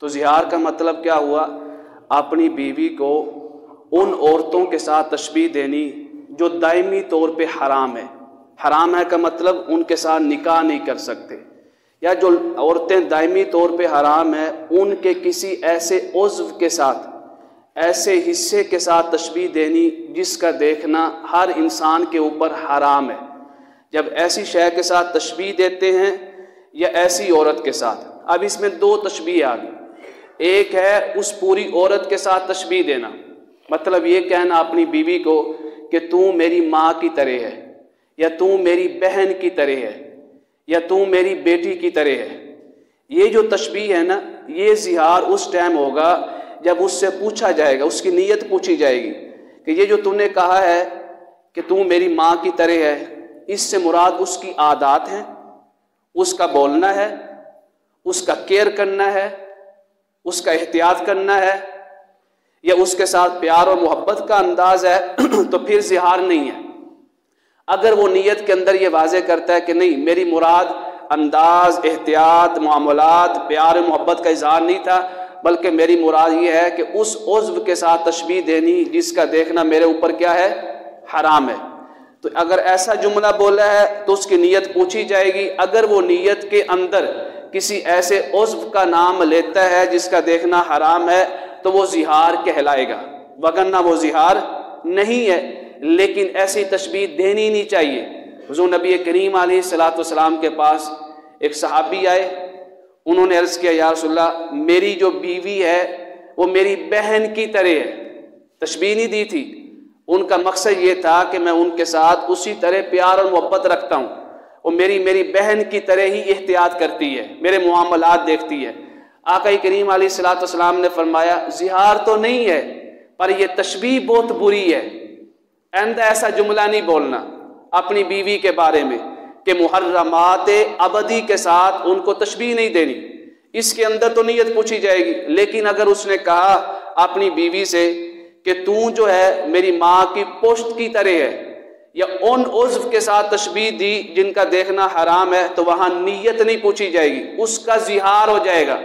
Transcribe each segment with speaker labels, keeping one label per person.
Speaker 1: तो ज़िहार का मतलब क्या हुआ? अपनी बीवी को उन औरतों के साथ तशबीह देनी जो दायमी तौर पे हराम है। हराम है का मतलब उनके साथ निकाह नहीं कर सकते, या जो औरतें दायमी तौर पे हराम है उनके किसी ऐसे उज़्व के साथ, ऐसे हिस्से के साथ तशबीह देनी जिसका देखना हर इंसान के ऊपर हराम है। जब ऐसी शय के साथ तशबीह देते हैं या ऐसी औरत के साथ, अब इसमें दो तशबीह आ गई। एक है उस पूरी औरत के साथ तशबीह देना, मतलब ये कहना अपनी बीवी को कि तू मेरी माँ की तरह है, या तू मेरी बहन की तरह है, या तू मेरी बेटी की तरह है। ये जो तशबीह है ना, ये ज़िहार उस टाइम होगा जब उससे पूछा जाएगा, उसकी नीयत पूछी जाएगी कि ये जो तूने कहा है कि तू मेरी माँ की तरह है, इससे मुराद उसकी आदत है, उसका बोलना है, उसका केयर करना है, उसका एहतियात करना है, या उसके साथ प्यार और मोहब्बत का अंदाज है तो फिर ज़िहार नहीं है। अगर वो नीयत के अंदर ये वाज़े करता है कि नहीं, मेरी मुराद अंदाज, एहतियात, मामलात, प्यार और मोहब्बत का इज़हार नहीं था, बल्कि मेरी मुराद ये है कि उस उज़्व के साथ तशबीह देनी जिसका देखना मेरे ऊपर क्या है, हराम है, तो अगर ऐसा जुमला बोला है तो उसकी नीयत पूछी जाएगी। अगर वो नीयत के अंदर किसी ऐसे उज़्व का नाम लेता है जिसका देखना हराम है तो वो ज़िहार कहलाएगा, वगरना वो ज़िहार नहीं है। लेकिन ऐसी तशबीह देनी नहीं चाहिए। हुज़ूर नबी करीम अलैहिस्सलातु वस्सलाम के पास एक सहाबी आए, उन्होंने अर्ज़ किया, या रसूलल्लाह, मेरी जो बीवी है वो मेरी बहन की तरह है। तशबीह नहीं दी थी, उनका मकसद ये था कि मैं उनके साथ उसी तरह प्यार और मोहब्बत रखता हूँ, वो मेरी बहन की तरह ही एहतियात करती है, मेरे मुआमलात देखती है। आका करीम अलैहिस्सलातु वस्सलाम ने फरमाया, ज़िहार तो नहीं है पर यह तशबीह बहुत बुरी है। आइंदा ऐसा जुमला नहीं बोलना अपनी बीवी के बारे में कि मुहर्रमात अबदी के साथ उनको तशबीह नहीं देनी। इसके अंदर तो नीयत पूछी जाएगी, लेकिन अगर उसने कहा अपनी बीवी से कि तू जो है मेरी माँ की पोस्ट की तरह है, या उन उज़्व के साथ तशबीह दी जिनका देखना हराम है, तो वहां नीयत नहीं पूछी जाएगी, उसका ज़िहार हो जाएगा।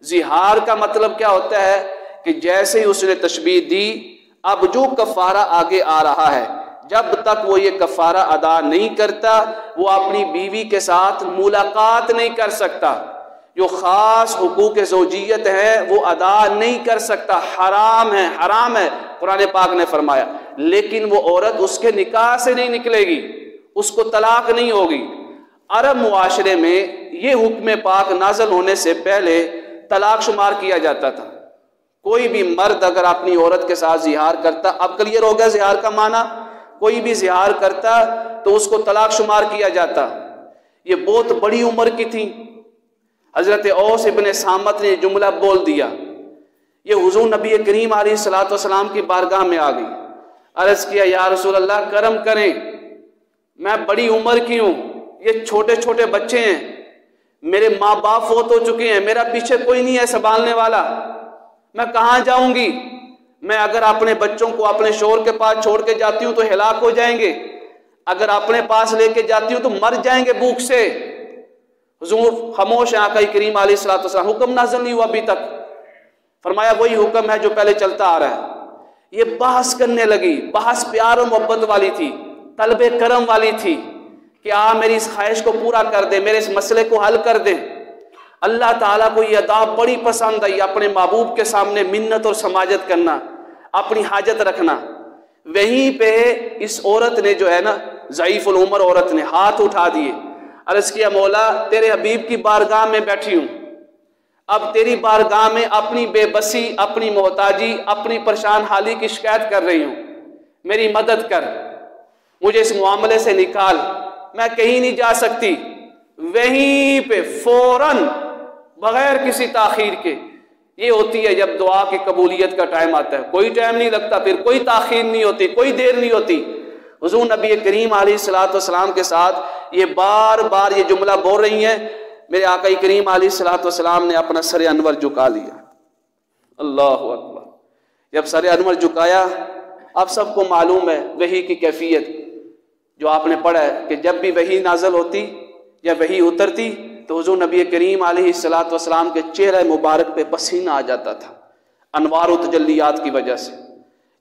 Speaker 1: ज़िहार का मतलब क्या होता है कि जैसे ही उसने तशबीह दी, अब जो कफ़ारा आगे आ रहा है, जब तक वो ये कफ़ारा अदा नहीं करता वो अपनी बीवी के साथ मुलाकात नहीं कर सकता, जो ख़ास हुकूक ज़ौजियत है वो अदा नहीं कर सकता, हराम है, हराम है, कुरान पाक ने फरमाया। लेकिन वो औरत उसके निकाह से नहीं निकलेगी, उसको तलाक नहीं होगी। अरब मुआशरे में ये हुक्म पाक नाज़िल होने से पहले तलाक शुमार किया जाता था। कोई भी मर्द अगर अपनी औरत के साथ ज़िहार करता, अब क्लियर हो गया ज़िहार का माना, कोई भी ज़िहार करता तो उसको तलाक शुमार किया जाता। ये बहुत बड़ी उम्र की थी। हज़रत औस इब्न सामत ने जुमला बोल दिया, ये हुज़ूर नबी करीम अलैहिस्सलातु वस्सलाम की बारगाह में आ गई। अर्ज़ किया, या रसूल अल्लाह, करम करें, मैं बड़ी उम्र की हूँ, ये छोटे छोटे बच्चे हैं, मेरे माँ बाप फौत हो चुके हैं, मेरा पीछे कोई नहीं है संभालने वाला, मैं कहाँ जाऊंगी? मैं अगर अपने बच्चों को अपने शोहर के पास छोड़ के जाती हूँ तो हिलाक हो जाएंगे, अगर अपने पास लेके जाती हूँ तो मर जाएंगे भूख से। हुजूर खामोश हैं। आका करीम अलैहिस्सलातु वस्सलाम, हुक्म नाज़िल नहीं हुआ अभी तक। फरमाया वही हुक्म है जो पहले चलता आ रहा है। ये बहस करने लगी, बहस प्यार और मोहब्बत वाली थी, तलबे करम वाली थी कि आ मेरी इस ख्वाहिश को पूरा कर दे, मेरे इस मसले को हल कर दे। अल्लाह ताला को ये अदा बड़ी पसंद आई, अपने महबूब के सामने मिन्नत और समाजत करना, अपनी हाजत रखना। वहीं पे इस औरत ने जो है ना, ज़ईफ़ुल उम्र औरत ने हाथ उठा दिए, अर्ज़ किया, मौला तेरे हबीब की बारगाह में बैठी हूँ, अब तेरी बारगाह में अपनी बेबसी, अपनी मोहताजी, अपनी परेशान हाली की शिकायत कर रही हूँ, मेरी मदद कर, मुझे इस मामले से निकाल, मैं कहीं नहीं जा सकती। वहीं पे फौरन बगैर किसी ताखीर के, ये होती है जब दुआ की कबूलियत का टाइम आता है, कोई टाइम नहीं लगता, फिर कोई ताखीर नहीं होती, कोई देर नहीं होती। हुज़ूर नबी करीम अलैहिस्सलातु वस्सलाम के साथ ये बार बार ये जुमला बोल रही हैं। मेरे आका करीम अलैहिस्सलातु वस्सलाम ने अपना सर अनवर झुका लिया। अल्लाहु अकबर। जब सर अनवर झुकाया, अब सबको मालूम है वही की कैफियत जो आपने पढ़ा है कि जब भी वही नाज़िल होती या वही उतरती तो हुज़ूर नबी करीम अलैहिस्सलातु वस्सलाम के चेहरे मुबारक पे पसीना आ जाता था, अनवार व तजल्लियात की वजह से।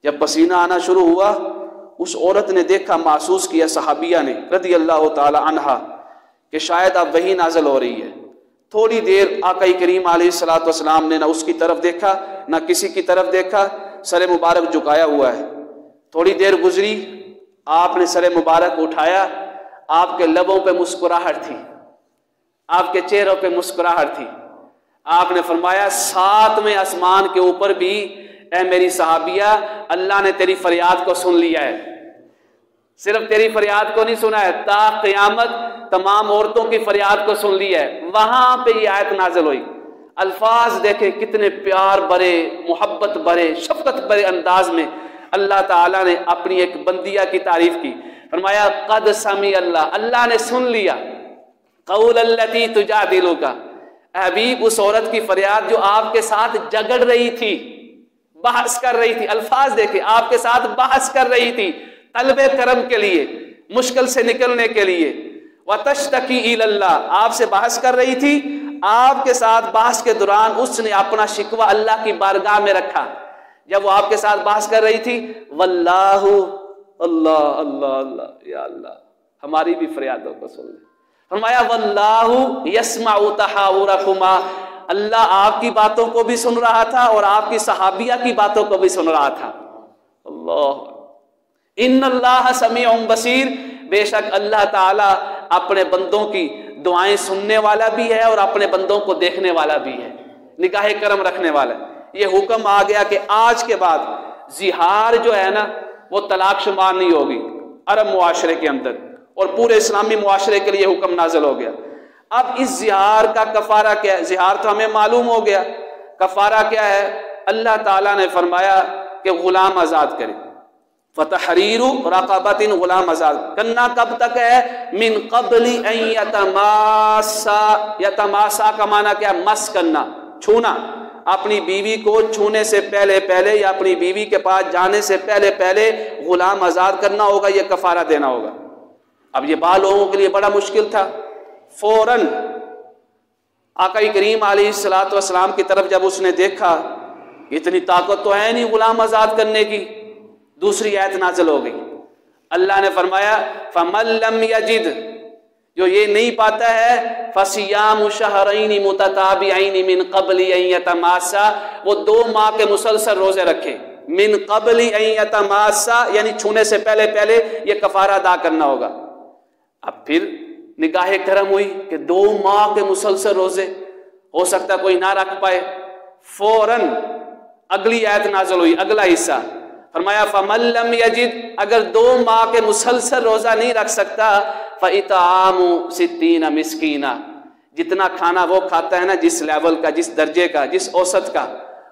Speaker 1: जब पसीना आना शुरू हुआ, उस औरत ने देखा, महसूस किया, सहाबिया ने रज़ी अल्लाह ताला अन्हा, कि शायद अब वही नाज़िल हो रही है। थोड़ी देर आका करीम अलैहिस्सलातु वस्सलाम ने ना उसकी तरफ देखा ना किसी की तरफ देखा, सर मुबारक झुकाया हुआ है। थोड़ी देर गुजरी, आपने सर मुबारक उठाया, आपके लबों पे मुस्कुराहट थी, आपके चेहरों पे मुस्कुराहट थी। आपने फरमाया, सातवें आसमान के ऊपर भी ऐ मेरी सहाबिया, अल्लाह ने तेरी फरियाद को सुन लिया है। सिर्फ तेरी फरियाद को नहीं सुना है, ता क़यामत तमाम औरतों की फरियाद को सुन लिया है। वहां पे ये आयत नाज़िल हुई। अल्फाज देखें कितने प्यार भरे, मोहब्बत भरे, शफकत भरे अंदाज में अल्लाह ताला ने अपनी एक बंदिया की तारीफ की। फरमाया, कद समी अल्लाह, अल्लाह ने सुन लिया, कौल अल्लती तुजादिलुका, हबीब उस औरत की फरियाद जो आपके साथ झगड़ रही थी, बहस कर रही थी। अल्फाज देखे, आपके साथ बहस कर रही थी तलबे करम के लिए, मुश्किल से निकलने के लिए। वतश्तकी इलल्लाह, आपसे बहस कर रही थी, आपके साथ बहस के दौरान उसने अपना शिकवा अल्लाह की बारगाह में रखा। जब वो आपके साथ बहस कर रही थी, वल्लाहु, अल्लाह अल्लाह अल्लाह, या अल्लाह हमारी भी फरियादों को सुन ले। फरमाया, वल्लाहु यस्माउ तहावुरकुमा, अल्लाह आपकी बातों को भी सुन रहा था और आपकी सहाबिया की बातों को भी सुन रहा था। अल्लाह, इन्नल्लाह समीउन बसीर, बेशक अल्लाह ताला अपने बंदों की दुआएं सुनने वाला भी है और अपने बंदों को देखने वाला भी है, निगाह करम रखने वाला। ये हुक्म आ गया कि आज के बाद जिहार जो है ना, वो तलाक शुमार नहीं होगी अरब मुआशरे के अंदर, और पूरे इस्लामी मुआशरे के लिए हुक्म नाज़िल हो गया। अब इस जिहार का कफारा क्या है? जिहार तो हमें मालूम हो गया, कफारा क्या है? अल्लाह ताला ने फरमाया कि गुलाम आज़ाद करें। फतहरीरु रक़बतिन, गुलाम आज़ाद करना कब तक है? मिन क़ब्ली अन यतमासा, यतमासा का माना क्या? मस करना, छूना। अपनी बीवी को छूने से पहले पहले या अपनी बीवी के पास जाने से पहले पहले गुलाम आज़ाद करना होगा, यह कफारा देना होगा। अब ये बाल लोगों के लिए बड़ा मुश्किल था। फौरन आका करीम अलैहिस्सलातु वस्सलाम की तरफ जब उसने देखा, इतनी ताकत तो है नहीं गुलाम आज़ाद करने की, दूसरी आयत नाज़िल हो गई। अल्लाह ने फरमाया, फमन लम यजिद, जो ये नहीं पाता है, फसियामु शहरैनि मुतताबिऐनि मिन क़ब्लि अन यतमासा, वो 2 माह के मुसलसल रोजे रखे। मिन क़ब्लि अन यतमासा यानी छूने से पहले पहले ये कफारा अदा करना होगा। अब फिर निगाह करम हुई कि 2 माह के मुसलसल रोजे, हो सकता कोई ना रख पाए। फौरन अगली आयत नाज़िल हुई, अगला हिस्सा। फरमाया, फमन लम यजिद, अगर 2 माह के मुसलसल रोजा नहीं रख सकता, फ़इतामु सित्तीना मिस्कीना, जितना खाना वो खाता है ना, जिस लेवल का, जिस दर्जे का, जिस औसत का,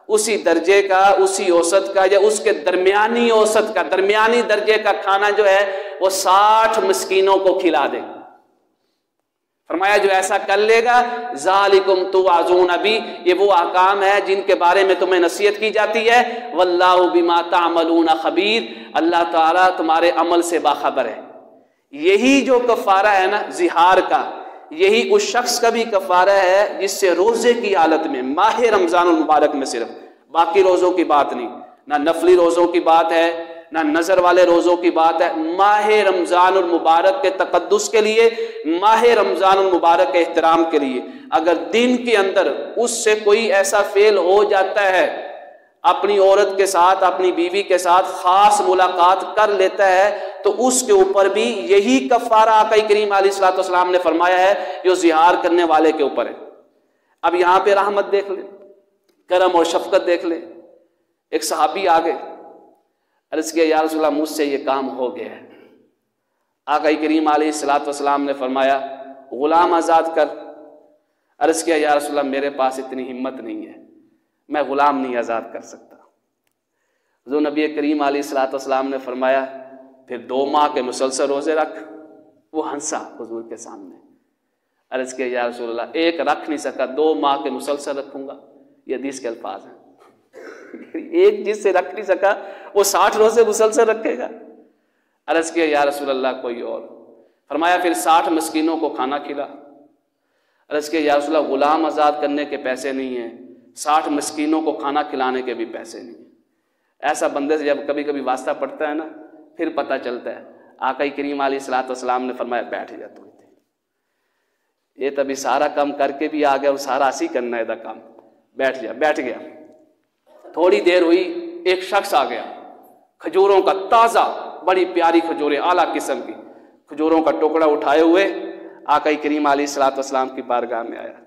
Speaker 1: उसी दर्जे का, उसी औसत का या उसके दरमियानी औसत का, दरमियानी दर्जे का खाना जो है वो 60 मिस्कीनों को खिला दे। फरमाया, जो ऐसा कर लेगा, ज़ालिकुम तुआज़ून बी, ये वो अहकाम है जिनके बारे में तुम्हें नसीहत की जाती है। वल्लाहु बिमा तामलून खबीर, अल्लाह ताला तुम्हारे अमल से बाखबर है। यही जो कफारा है ना जिहार का, यही उस शख्स का भी कफारा है जिससे रोजे की हालत में, माह रमजान मुबारक में, सिर्फ बाकी रोजों की बात नहीं, ना नफली रोजों की बात है, ना नजर वाले रोजों की बात है। माह रमजान मुबारक के तकद्दुस के लिए, माह रमजान मुबारक के एहतराम के लिए, अगर दिन के अंदर उससे कोई ऐसा फेल हो जाता है, अपनी औरत के साथ, अपनी बीवी के साथ खास मुलाकात कर लेता है, तो उसके ऊपर भी यही कफारा आका करीम अलैहिस्सलातु वस्सलाम ने फरमाया है जो जिहार करने वाले के ऊपर है। अब यहाँ पे रहमत देख ले, करम और शफकत देख ले। एक सहाबी आ गए, अर्ज़ किया, या रसूलल्लाह मुझसे ये काम हो गया है। आका करीम अलैहिस्सलातु वस्सलाम ने फरमाया, गुलाम आज़ाद कर। अर्ज़ किया, या रसूलल्लाह मेरे पास इतनी हिम्मत नहीं है, मैं गुलाम नहीं आज़ाद कर सकता। जो नबी करीम अलैहिस्सलातु वस्सलाम ने फरमाया, फिर 2 माह के मुसलसल रोजे रख। वो हंसा हुजूर के सामने। अर्ज़ किया, या रसूलल्लाह एक रख नहीं सका, 2 माह के मुसलसल रखूंगा। ये हदीस के अल्फाज हैं। एक जिससे रख नहीं सका वो 60 रोजे मुसलसल रखेगा। अर्ज़ किया, या रसूलल्लाह कोई और। फरमाया, फिर 60 मिस्कीनों को खाना खिला। अर्ज़ किया या रसूलल्लाह ग़ुलाम आज़ाद करने के पैसे नहीं हैं, 60 मिस्कीनों को खाना खिलाने के भी पैसे नहीं हैं। ऐसा बंदे से जब कभी कभी वास्ता पड़ता है ना, फिर पता चलता है। आका करीम अलैहिस्सलाम ने फरमाया बैठ जा तू, ये तभी सारा काम करके भी आ गया और सारा ऐसी करना है काम, बैठ जा। बैठ गया। थोड़ी देर हुई, एक शख्स आ गया, खजूरों का ताज़ा, बड़ी प्यारी खजूरें, आला किस्म की खजूरों का टुकड़ा उठाए हुए आका करीम अलैहिस्सलाम की बारगाह में आया।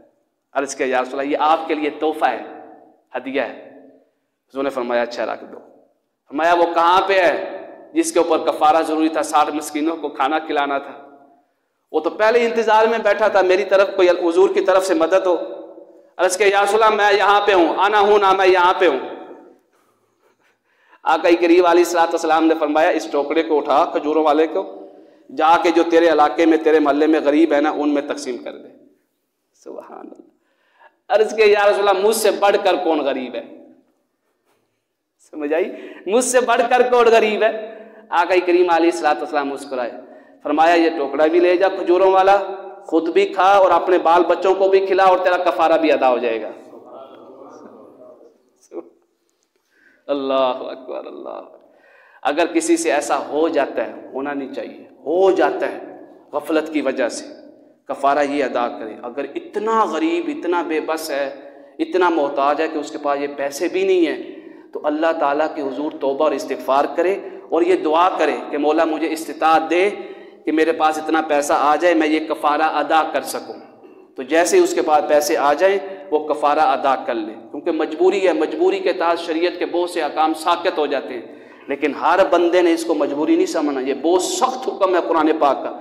Speaker 1: अर्ज़ किया या रसूलल्लाह ये आपके लिए तोहफा है, हदिया है। हुज़ूर ने फरमाया अच्छा रख दो। फरमाया वो कहाँ पे है जिसके ऊपर कफ़ारा ज़रूरी था, 60 मिस्कीनों को खाना खिलाना था? वो तो पहले इंतज़ार में बैठा था मेरी तरफ कोई हुज़ूर की तरफ से मदद हो। अर्ज़ किया या रसूलल्लाह मैं यहाँ पे हूँ, आना हूँ ना, मैं यहाँ पे हूँ। आका करीम अलैहिस्सलाम ने फरमाया इस टोकरे को उठा, खजूरों वाले को जाके जो तेरे इलाके में तेरे मोहल्ले में गरीब है ना, उनमें तकसीम कर दे। सुभान अल्लाह। अर्ज़ किया या रसूलल्लाह मुझसे बढ़कर कौन गरीब है? समझ आई? मुझसे बढ़कर कौन गरीब है? आका करीम अलैहिस्सलाम मुस्कुराए, फरमाया ये टोकरा भी ले जा खजूरों वाला, खुद भी खा और अपने बाल बच्चों को भी खिला और तेरा कफारा भी अदा हो जाएगा। अल्लाह अकबर, अल्लाह। अगर किसी से ऐसा हो जाता है, होना नहीं चाहिए, हो जाता है गफलत की वजह से, कफारा ये अदा करे। अगर इतना गरीब, इतना बेबस है, इतना मोहताज है कि उसके पास ये पैसे भी नहीं है, तो अल्लाह ताला के हुजूर तौबा और इस्तिग़फ़ार करे और ये दुआ करे कि मौला मुझे इस्तिताअत दे कि मेरे पास इतना पैसा आ जाए, मैं ये कफ़ारा अदा कर सकूं। तो जैसे ही उसके पास पैसे आ जाएं वो कफ़ारा अदा कर ले, क्योंकि मजबूरी है, मजबूरी के तहत शरीयत के बहुत से अहकाम साक़ित हो जाते हैं। लेकिन हर बंदे ने इसको मजबूरी नहीं समझना, ये बहुत सख्त हुक्म है कुरान पाक का